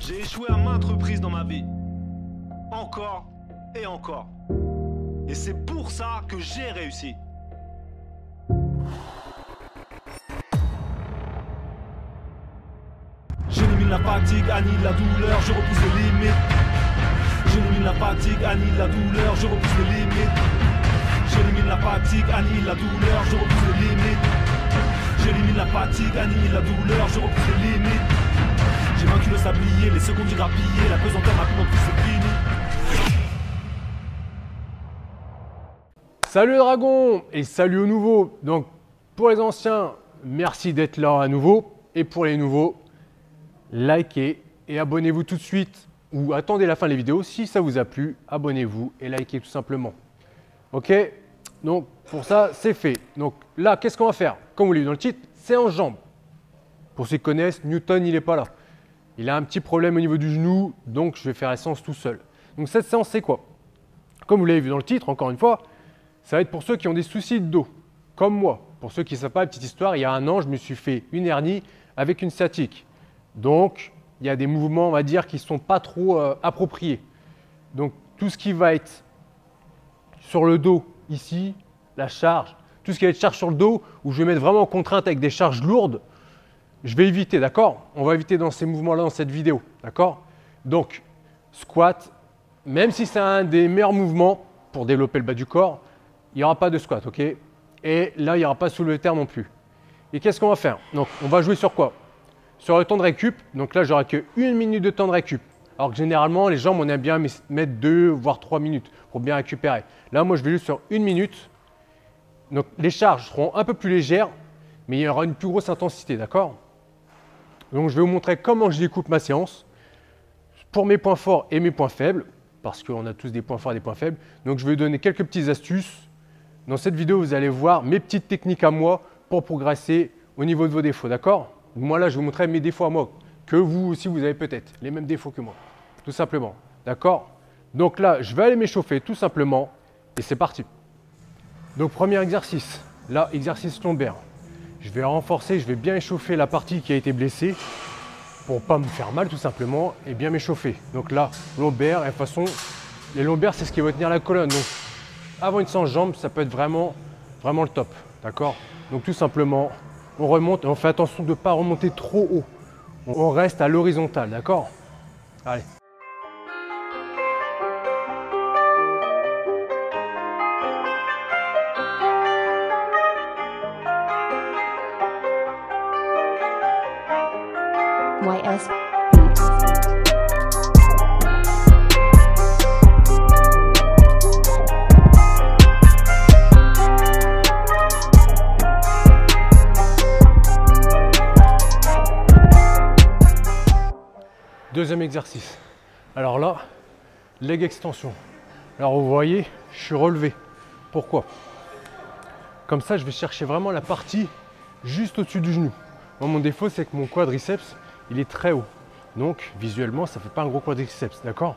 J'ai échoué à maintes reprises dans ma vie. Encore et encore. Et c'est pour ça que j'ai réussi. J'élimine la fatigue, annihile la douleur, je repousse les limites. J'élimine la fatigue, annihile la douleur, je repousse les limites. J'élimine la fatigue, annihile la douleur, je repousse les limites. J'élimine la fatigue, annihile la douleur, je repousse les limites. J'ai vaincu le sablier, les secondes du grappillé, la pesanteur maintenant plus c'est fini. Salut les dragons et salut aux nouveaux. Donc pour les anciens, merci d'être là à nouveau. Et pour les nouveaux, likez et abonnez-vous tout de suite. Ou attendez la fin des vidéos. Si ça vous a plu, abonnez-vous et likez tout simplement. Ok? Donc pour ça, c'est fait. Donc là, qu'est-ce qu'on va faire? Comme vous l'avez vu dans le titre, séance jambes. Pour ceux qui connaissent, Newton, il n'est pas là. Il a un petit problème au niveau du genou, donc je vais faire la séance tout seul. Donc cette séance, c'est quoi? Comme vous l'avez vu dans le titre, encore une fois, ça va être pour ceux qui ont des soucis de dos, comme moi. Pour ceux qui ne savent pas, petite histoire, il y a un an, je me suis fait une hernie avec une sciatique. Donc, il y a des mouvements, on va dire, qui ne sont pas trop appropriés. Donc, tout ce qui va être sur le dos, ici, la charge, tout ce qui va être charge sur le dos, où je vais mettre vraiment en contrainte avec des charges lourdes, je vais éviter, d'accord? On va éviter dans ces mouvements-là, dans cette vidéo, d'accord? Donc, squat, même si c'est un des meilleurs mouvements pour développer le bas du corps, il n'y aura pas de squat, ok? Et là, il n'y aura pas soulevé de terre non plus. Et qu'est-ce qu'on va faire? Donc, on va jouer sur quoi? Sur le temps de récup. Donc là, j'aurai que 1 minute de temps de récup. Alors que généralement, les jambes, on aime bien mettre 2 voire 3 minutes pour bien récupérer. Là, moi, je vais juste sur 1 minute. Donc, les charges seront un peu plus légères, mais il y aura une plus grosse intensité, d'accord? Donc, je vais vous montrer comment je découpe ma séance pour mes points forts et mes points faibles, parce qu'on a tous des points forts et des points faibles. Donc, je vais vous donner quelques petites astuces. Dans cette vidéo, vous allez voir mes petites techniques à moi pour progresser au niveau de vos défauts, d'accord? Moi, là, je vais vous montrer mes défauts à moi, que vous aussi, vous avez peut-être les mêmes défauts que moi, tout simplement, d'accord? Donc là, je vais aller m'échauffer tout simplement et c'est parti. Donc, premier exercice, là, exercice lombaire. Je vais renforcer, je vais bien échauffer la partie qui a été blessée pour ne pas me faire mal tout simplement et bien m'échauffer. Donc là, lombaire, et de toute façon, les lombaires, c'est ce qui va tenir la colonne. Donc, avant une séance jambes, ça peut être vraiment le top, d'accord? Donc tout simplement, on remonte et on fait attention de ne pas remonter trop haut. On reste à l'horizontale, d'accord? Allez. YS. Deuxième exercice. Alors là, leg extension. Alors vous voyez, je suis relevé. Pourquoi? Comme ça, je vais chercher vraiment la partie juste au-dessus du genou. Moi, mon défaut, c'est que mon quadriceps, il est très haut. Donc, visuellement, ça ne fait pas un gros quadriceps, d'accord?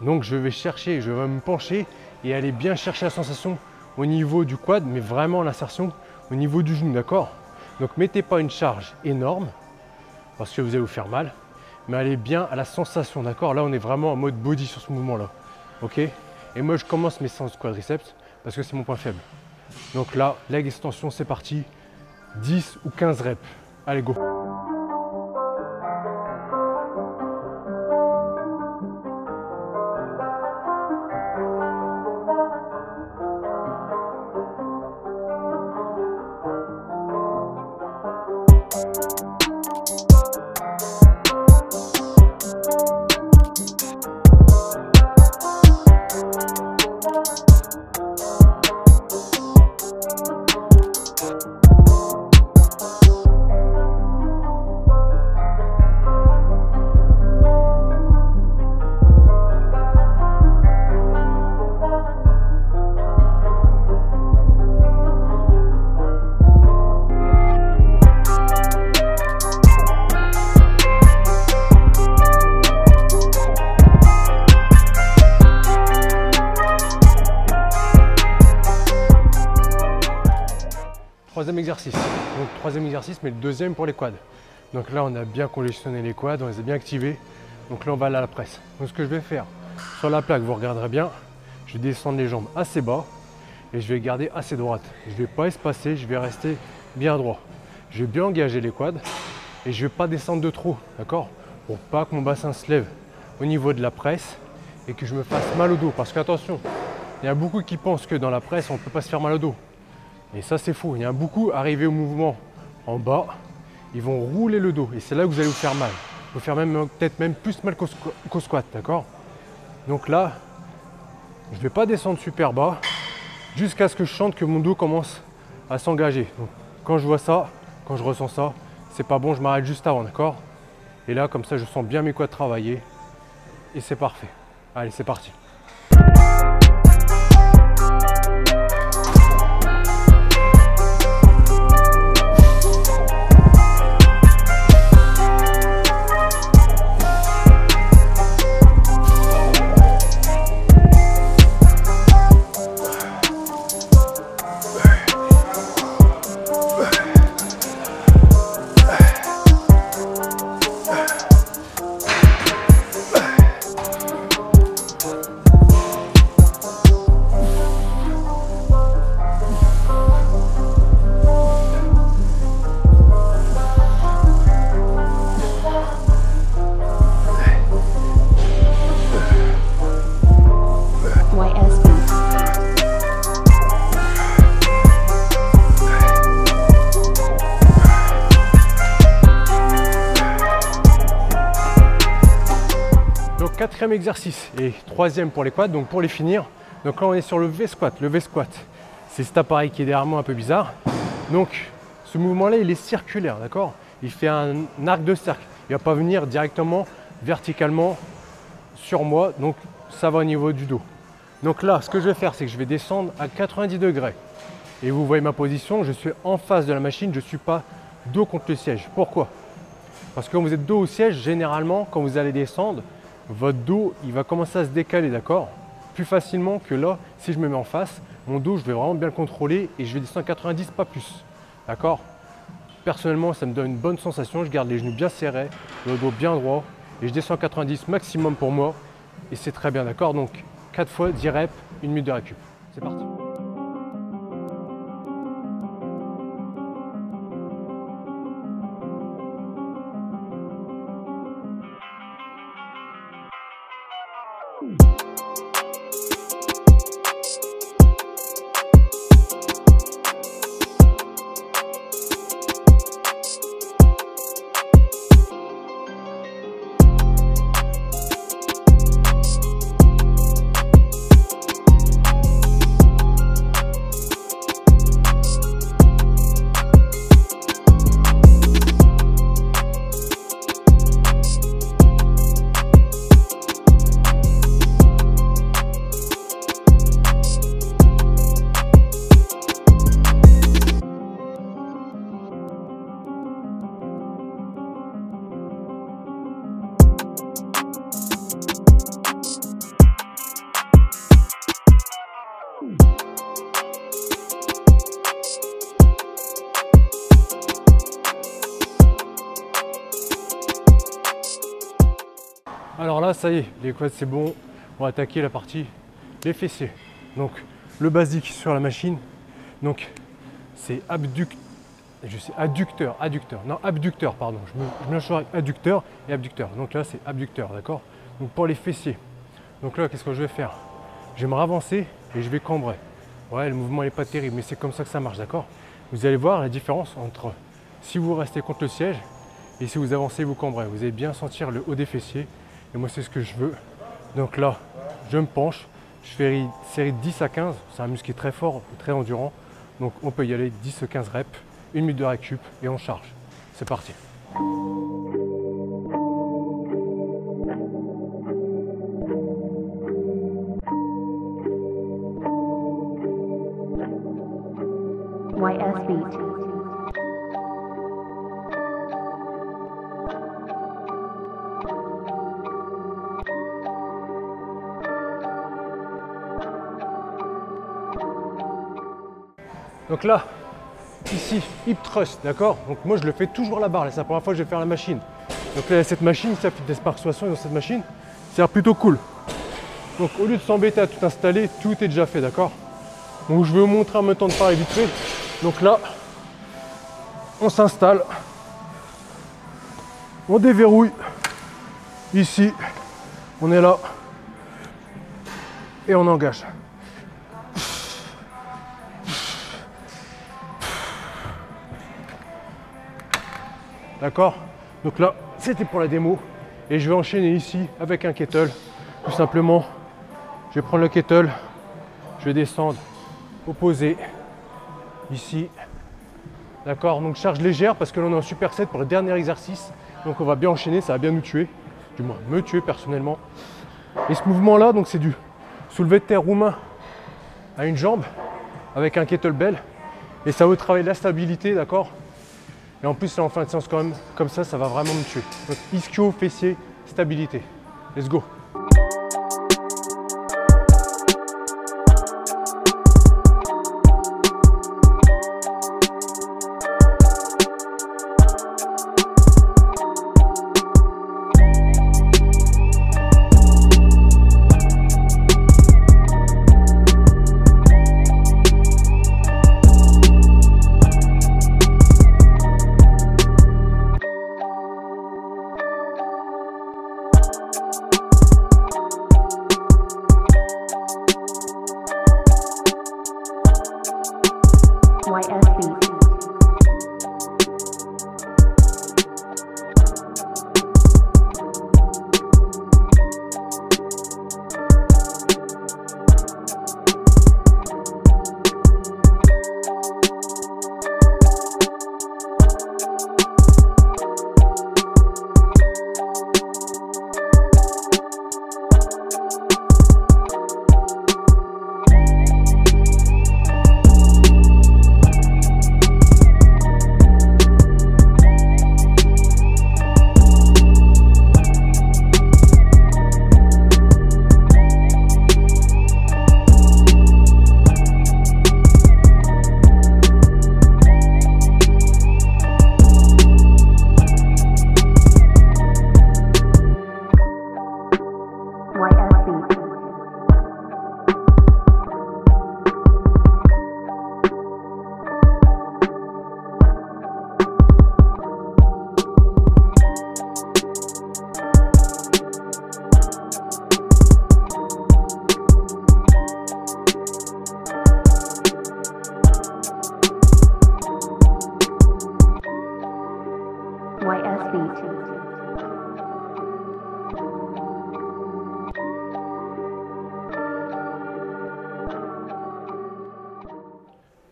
Donc, je vais chercher, je vais me pencher et aller bien chercher la sensation au niveau du quad, mais vraiment l'insertion au niveau du genou, d'accord? Donc, mettez pas une charge énorme parce que vous allez vous faire mal. Mais allez bien à la sensation, d'accord? Là, on est vraiment en mode body sur ce mouvement-là, ok? Et moi, je commence mes séances quadriceps parce que c'est mon point faible. Donc là, leg extension, c'est parti. 10 ou 15 reps. Allez, go! Troisième exercice. Donc troisième exercice, mais le deuxième pour les quads. Donc là, on a bien congestionné les quads, on les a bien activés. Donc là, on va aller à la presse. Donc ce que je vais faire, sur la plaque, vous regarderez bien, je vais descendre les jambes assez bas et je vais garder assez droite. Je ne vais pas espacer, je vais rester bien droit. Je vais bien engager les quads et je ne vais pas descendre de trop, d'accord? Pour pas que mon bassin se lève au niveau de la presse et que je me fasse mal au dos. Parce qu'attention, il y a beaucoup qui pensent que dans la presse, on ne peut pas se faire mal au dos. Et ça, c'est faux. Il y a beaucoup arrivés au mouvement en bas, ils vont rouler le dos et c'est là que vous allez vous faire mal. Vous faire peut-être même plus mal qu'au squat, d'accord? Donc là, je ne vais pas descendre super bas jusqu'à ce que je sente que mon dos commence à s'engager. Donc quand je vois ça, quand je ressens ça, c'est pas bon, je m'arrête juste avant, d'accord? Et là, comme ça, je sens bien mes quads travailler et c'est parfait. Allez, c'est parti. Quatrième exercice et troisième pour les quads, donc pour les finir. Donc là on est sur le V-squat. Le V-squat, c'est cet appareil qui est derrière moi un peu bizarre. Donc ce mouvement là il est circulaire, d'accord? Il fait un arc de cercle. Il ne va pas venir directement verticalement sur moi, donc ça va au niveau du dos. Donc là ce que je vais faire c'est que je vais descendre à 90 degrés. Et vous voyez ma position, je suis en face de la machine, je ne suis pas dos contre le siège. Pourquoi? Parce que quand vous êtes dos au siège, généralement quand vous allez descendre, votre dos il va commencer à se décaler, d'accord? Plus facilement que là, si je me mets en face, mon dos je vais vraiment bien le contrôler et je vais descendre à 90, pas plus, d'accord? Personnellement ça me donne une bonne sensation, je garde les genoux bien serrés, le dos bien droit et je descends à 90 maximum pour moi et c'est très bien, d'accord? Donc 4 fois 10 reps, 1 minute de récup, c'est parti. Alors là, ça y est, les quads c'est bon. On va attaquer la partie les fessiers. Donc le basique sur la machine. Donc c'est abducteur, pardon. Je me choisis adducteur et abducteur. Donc là c'est abducteur, d'accord? Donc pour les fessiers. Donc là, qu'est-ce que je vais faire? Je vais me ravancer et je vais cambrer. Ouais, le mouvement n'est pas terrible, mais c'est comme ça que ça marche, d'accord? Vous allez voir la différence entre si vous restez contre le siège et si vous avancez, vous cambrez. Vous allez bien sentir le haut des fessiers. Et moi, c'est ce que je veux. Donc là, je me penche. Je fais une série de 10 à 15. C'est un muscle qui est très fort, très endurant. Donc on peut y aller 10 à 15 reps, 1 minute de récup et on charge. C'est parti. YS Beat. Donc là, ici, hip thrust, d'accord? Donc moi je le fais toujours la barre, c'est la première fois que je vais faire la machine. Donc là, il y a cette machine, ça, Fitness Park 60 dans cette machine. C'est plutôt cool. Donc au lieu de s'embêter à tout installer, tout est déjà fait, d'accord? Donc je vais vous montrer en même temps de parler vite fait. Donc là, on s'installe. On déverrouille. Ici, on est là. Et on engage. D'accord? Donc là, c'était pour la démo. Et je vais enchaîner ici avec un kettle. Tout simplement, je vais prendre le kettle. Je vais descendre, opposer ici. D'accord? Donc charge légère parce que là on est en superset pour le dernier exercice. Donc on va bien enchaîner, ça va bien nous tuer. Du moins, me tuer personnellement. Et ce mouvement-là, donc c'est du soulevé de terre roumain à une jambe avec un kettlebell. Et ça veut travailler la stabilité, d'accord? Et en plus, là, en fin de séance, quand même, comme ça va vraiment me tuer. Donc, ischio, fessier, stabilité. Let's go!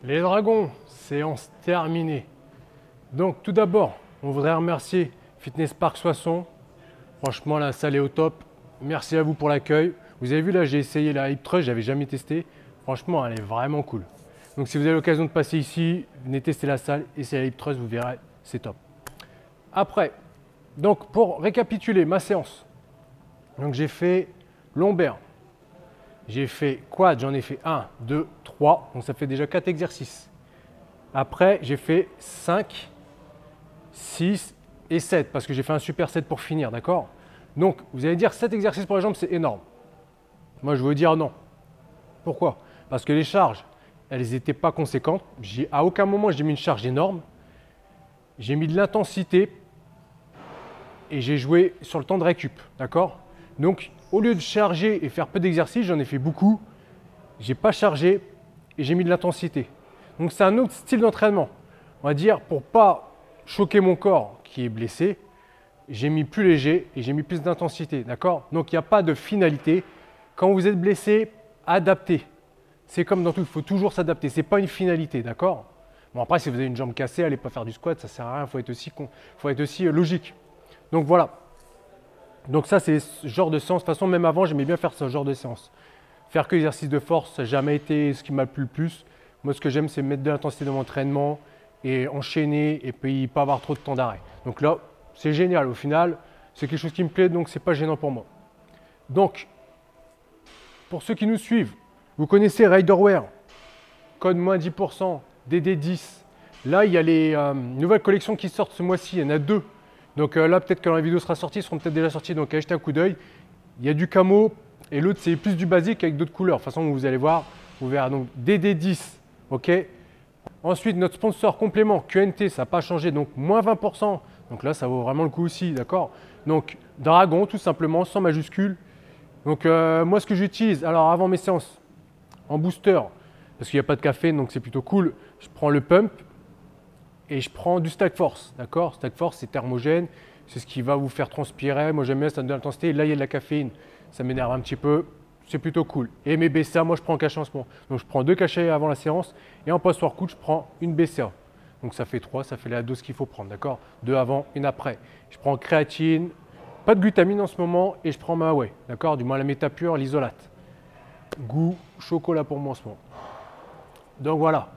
Les dragons, séance terminée. Donc tout d'abord, on voudrait remercier Fitness Park 60. Franchement, la salle est au top. Merci à vous pour l'accueil. Vous avez vu là, j'ai essayé la hip thrust, j'avais jamais testé. Franchement, elle est vraiment cool. Donc si vous avez l'occasion de passer ici, venez tester la salle, essayez la hip thrust, vous verrez, c'est top. Après, donc pour récapituler ma séance, donc j'ai fait lombaire, j'ai fait quad, j'en ai fait 1, 2, 3, donc ça fait déjà 4 exercices. Après, j'ai fait 5, 6 et 7 parce que j'ai fait un superset pour finir, d'accord? Donc, vous allez dire 7 exercices pour les jambes, c'est énorme. Moi, je veux dire non. Pourquoi? Parce que les charges, elles n'étaient pas conséquentes. À aucun moment, j'ai mis une charge énorme. J'ai mis de l'intensité et j'ai joué sur le temps de récup, d'accord? Donc, au lieu de charger et faire peu d'exercices, j'en ai fait beaucoup. J'ai pas chargé et j'ai mis de l'intensité. Donc, c'est un autre style d'entraînement. On va dire, pour pas choquer mon corps qui est blessé, j'ai mis plus léger et j'ai mis plus d'intensité, d'accord? Donc, il n'y a pas de finalité. Quand vous êtes blessé, adaptez. C'est comme dans tout, il faut toujours s'adapter. Ce n'est pas une finalité, d'accord? Bon, après, si vous avez une jambe cassée, allez pas faire du squat, ça ne sert à rien, il faut être aussi logique. Donc, voilà. Donc, ça, c'est ce genre de séance. De toute façon, même avant, j'aimais bien faire ce genre de séance. Faire que l'exercice de force, ça n'a jamais été ce qui m'a plu le plus. Moi, ce que j'aime, c'est mettre de l'intensité dans mon entraînement et enchaîner et puis pas avoir trop de temps d'arrêt. Donc là, c'est génial. Au final, c'est quelque chose qui me plaît, donc ce n'est pas gênant pour moi. Donc, pour ceux qui nous suivent, vous connaissez Riderwear, code moins 10%, DD10. Là, il y a les nouvelles collections qui sortent ce mois-ci, il y en a 2. Donc là, peut-être que quand la vidéo sera sortie, ils seront peut-être déjà sortis, donc allez jeter un coup d'œil. Il y a du camo et l'autre, c'est plus du basique avec d'autres couleurs. De toute façon, vous allez voir, vous verrez. Donc DD10, ok. Ensuite, notre sponsor complément QNT, ça n'a pas changé, donc moins 20%. Donc là, ça vaut vraiment le coup aussi, d'accord. Donc Dragon, tout simplement, sans majuscule. Donc moi, ce que j'utilise, alors avant mes séances, en booster, parce qu'il n'y a pas de café, donc c'est plutôt cool, je prends le pump et je prends du Stack Force, d'accord. Stack Force, c'est thermogène, c'est ce qui va vous faire transpirer. Moi, j'aime bien, ça donne de l'intensité. Là, il y a de la caféine, ça m'énerve un petit peu. C'est plutôt cool. Et mes BCA, moi, je prends en cachet en ce moment. Donc, je prends 2 cachets avant la séance et en post-workout, je prends une BCA. Donc, ça fait 3, ça fait la dose qu'il faut prendre, d'accord. 2 avant, 1 après. Je prends créatine, pas de glutamine en ce moment et je prends ma whey, d'accord. Du moins, la méta pure, l'isolate. Goût chocolat pour moi en ce moment. Donc, voilà.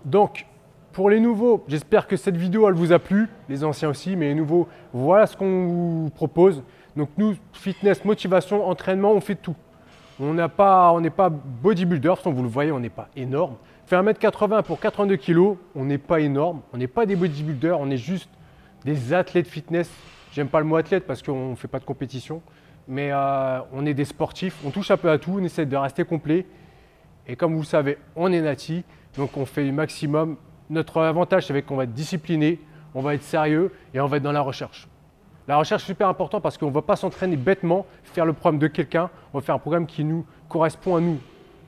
Donc, pour les nouveaux, j'espère que cette vidéo, elle vous a plu. Les anciens aussi, mais les nouveaux, voilà ce qu'on vous propose. Donc, nous, fitness, motivation, entraînement, on fait tout. On n'est pas bodybuilder, vous le voyez, on n'est pas énorme. Fait 1m80 pour 82 kg, on n'est pas énorme. On n'est pas des bodybuilders, on est juste des athlètes fitness. J'aime pas le mot athlète parce qu'on ne fait pas de compétition. Mais on est des sportifs, on touche un peu à tout, on essaie de rester complet. Et comme vous le savez, on est nati, donc on fait le maximum. Notre avantage, c'est qu'on va être discipliné, on va être sérieux et on va être dans la recherche. La recherche est super importante parce qu'on ne va pas s'entraîner bêtement, faire le programme de quelqu'un. On va faire un programme qui nous correspond à nous.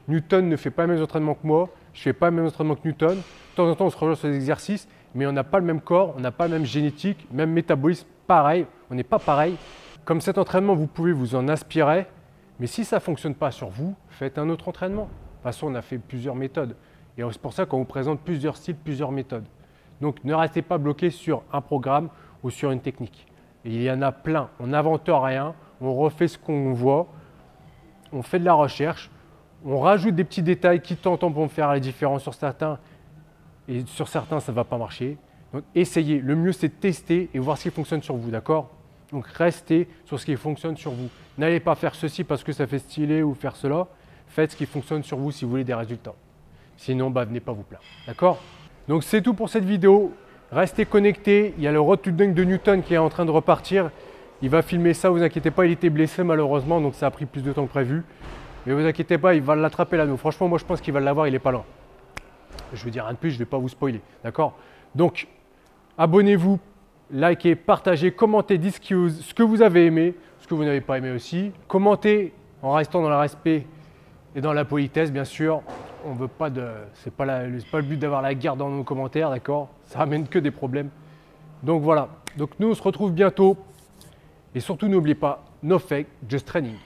Newton ne fait pas les mêmes entraînements que moi, je ne fais pas les mêmes entraînements que Newton. De temps en temps, on se rejoint sur des exercices, mais on n'a pas le même corps, on n'a pas la même génétique, même métabolisme, pareil, on n'est pas pareil. Comme cet entraînement, vous pouvez vous en inspirer, mais si ça ne fonctionne pas sur vous, faites un autre entraînement. De toute façon, on a fait plusieurs méthodes. Et c'est pour ça qu'on vous présente plusieurs styles, plusieurs méthodes. Donc, ne restez pas bloqué sur un programme ou sur une technique. Et il y en a plein. On n'invente rien, on refait ce qu'on voit, on fait de la recherche, on rajoute des petits détails qui tentent pour faire la différence sur certains. Et sur certains, ça ne va pas marcher. Donc, essayez. Le mieux, c'est de tester et voir ce qui fonctionne sur vous, d'accord? Donc, restez sur ce qui fonctionne sur vous. N'allez pas faire ceci parce que ça fait stylé ou faire cela. Faites ce qui fonctionne sur vous si vous voulez des résultats. Sinon, venez pas vous plaindre. D'accord? Donc, c'est tout pour cette vidéo. Restez connectés. Il y a le Road to Dunk de Newton qui est en train de repartir. Il va filmer ça, vous inquiétez pas. Il était blessé malheureusement, donc ça a pris plus de temps que prévu. Mais vous inquiétez pas, il va l'attraper l'anneau. Franchement, moi je pense qu'il va l'avoir, il n'est pas loin. Je veux dire rien de plus, je ne vais pas vous spoiler. D'accord? Donc, abonnez-vous, likez, partagez, commentez, dites ce que vous avez aimé, ce que vous n'avez pas aimé aussi. Commentez en restant dans le respect et dans la politesse, bien sûr. On veut pas de, c'est pas le but d'avoir la guerre dans nos commentaires, d'accord? Ça ramène que des problèmes. Donc voilà. Donc nous on se retrouve bientôt. Et surtout n'oubliez pas, no fake, just training.